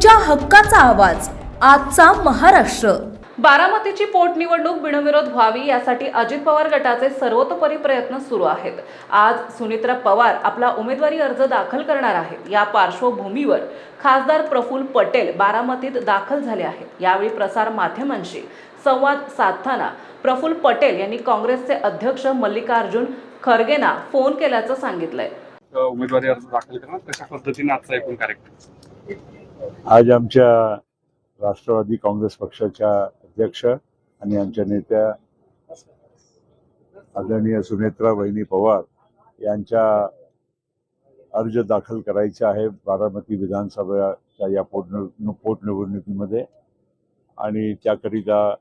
तुमच्या हक्काचा आवाज आजचा महाराष्ट्र। बारामतीची पोटनिवडणूक बिनविरोध व्हावी यासाठी अजित पवार गटाचे सर्वतोपरी प्रयत्न सुरू आहेत। आज सुनित्रा पवार आपला उमेदवारी अर्ज दाखल करणार आहेत। या पार्श्वभूमीवर खासदार प्रफुल्ल पटेल बारामतीत दाखल झाले आहेत। यावेळी प्रसार माध्यमांशी संवाद साधताना प्रफुल्ल पटेल यांनी काँग्रेसचे अध्यक्ष मल्लिकार्जुन खरगेंना फोन केल्याचं सांगितलंय। उमेदवारी अर्ज दाखल करणार कशा पद्धतीने आजचा एकूण कार्यक्रम? आज आमच्या राष्ट्रवादी काँग्रेस पक्षाच्या अध्यक्ष आणि आमच्या नेत्या आदरणीय सुनेत्रा वहिनी पवार यांच्या अर्ज दाखल करायचा आहे बारामती विधानसभेच्या या पोटनिवडणुकीमध्ये। आणि त्याकरिता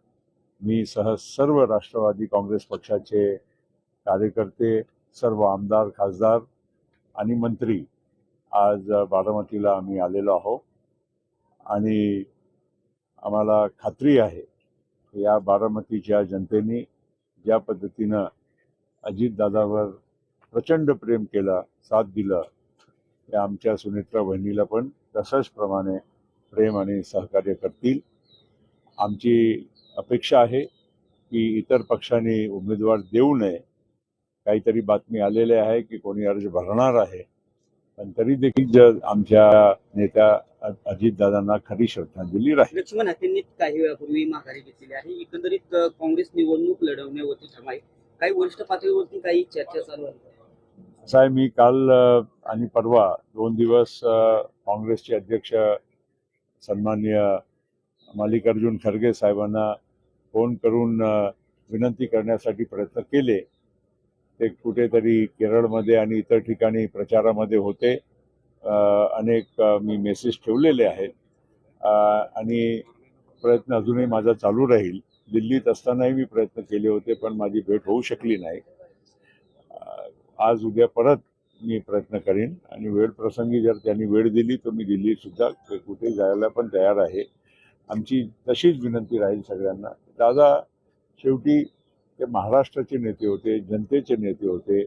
मी सर्व राष्ट्रवादी काँग्रेस पक्षाचे कार्यकर्ते, सर्व आमदार, खासदार आणि मंत्री आज बारामतीला आम्ही आलेलो आहोत। आणि आम्हाला खात्री आहे की या बारामतीच्या जनतेने ज्या पद्धतीनं अजितदादावर प्रचंड प्रेम केलं, साथ दिलं, त्या आमच्या सुनेत्रा बहिणीला पण तशाच प्रमाणे प्रेम आणि सहकार्य करतील। आमची अपेक्षा आहे की इतर पक्षांनी उमेदवार देऊ नये। काहीतरी बातमी आलेली आहे की कोणी अर्ज भरणार आहे, पण तरी देखील आमच्या नेत्या अजितदादांना खरी श्रद्धांजली राहील। लक्ष्मण हाकेंनी काही वेळापूर्वी माघारी घेतलेली आहे। एकंदरीत काँग्रेस निवडणूक लढवण्यावरती ठाम आहे। काही वरिष्ठ पातळीवरती काही चर्चा चालू आहे। असं आहे, मी काल आणि परवा 2 दिवस काँग्रेसचे अध्यक्ष सन्माननीय मल्लिकार्जुन खरगे साहेबांना फोन करून विनंती करण्यासाठी प्रयत्न केले। ते कुठेतरी केरळमध्ये आणि इतर ठिकाणी प्रचारामध्ये होते। अनेक मी मेसेज ठेवलेले आहेत आणि प्रयत्न अजूनही माझा चालू राहील। दिल्लीत असतानाही मी प्रयत्न केले होते, पण माझी भेट होऊ शकली नाही। आज उद्या परत मी प्रयत्न करीन आणि वेळ प्रसंगी जर त्यांनी वेळ दिली तर मी दिल्लीत सुद्धा कुठे जायला पण तयार आहे। आमची तशीच विनंती राहील सगळ्यांना। दादा शेवटी ते महाराष्ट्राचे नेते होते, जनतेचे नेते होते,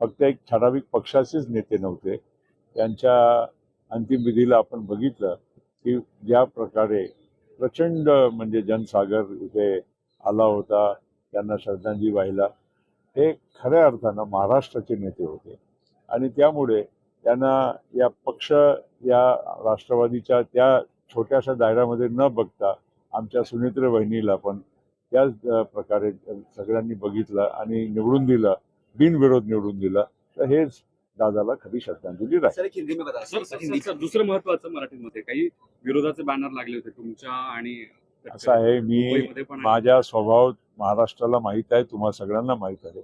फक्त एक ठराविक पक्षाचेच नेते नव्हते। त्यांच्या अंतिम विधीला आपण बघितलं की ज्या प्रकारे प्रचंड म्हणजे जनसागर इथे आला होता त्यांना श्रद्धांजली वाहिला, हे खऱ्या अर्थानं महाराष्ट्राचे नेते होते। आणि त्यामुळे त्यांना या पक्ष या राष्ट्रवादीच्या त्या छोट्याशा दायऱ्यामध्ये न बघता आमच्या सुनेत्र वहिनीला पण त्याच प्रकारे सगळ्यांनी बघितलं आणि निवडून दिलं, बिनविरोध निवडून दिलं, तर हेच दादाला खरी श्रद्धांजली राहील। दुसरं महत्वाचं मराठीमध्ये काही विरोधाचे बॅनर लागले होते तुमच्या आणि असं आहे, मी माझ्या स्वभाव महाराष्ट्राला माहीत आहे, तुम्हाला सगळ्यांना माहीत आहे।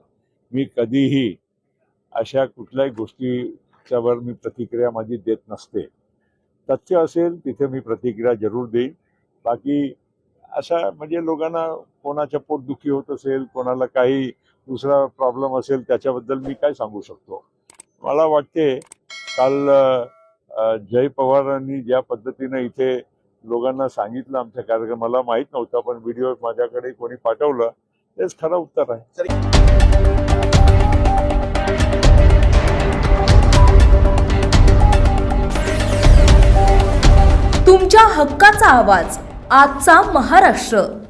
मी कधीही अशा कुठल्याही गोष्टीच्यावर मी प्रतिक्रिया माझी देत नसते। तथ्य असेल तिथे मी प्रतिक्रिया जरूर देईन। बाकी अशा म्हणजे लोकांना कोणाच्या पोटदुखी होत असेल, कोणाला काही दुसरा प्रॉब्लेम असेल, त्याच्याबद्दल मी काय सांगू शकतो। मला वाटते काल जय पवारांनी ज्या पद्धतीने इथे लोकांना सांगितलं आमच्या कार्यक्रम, मला माहीत नव्हतं, पण व्हिडिओ माझ्याकडे कोणी पाठवलं, तेच खरं उत्तर आहे। तुमच्या हक्काचा आवाज आजचा महाराष्ट्र।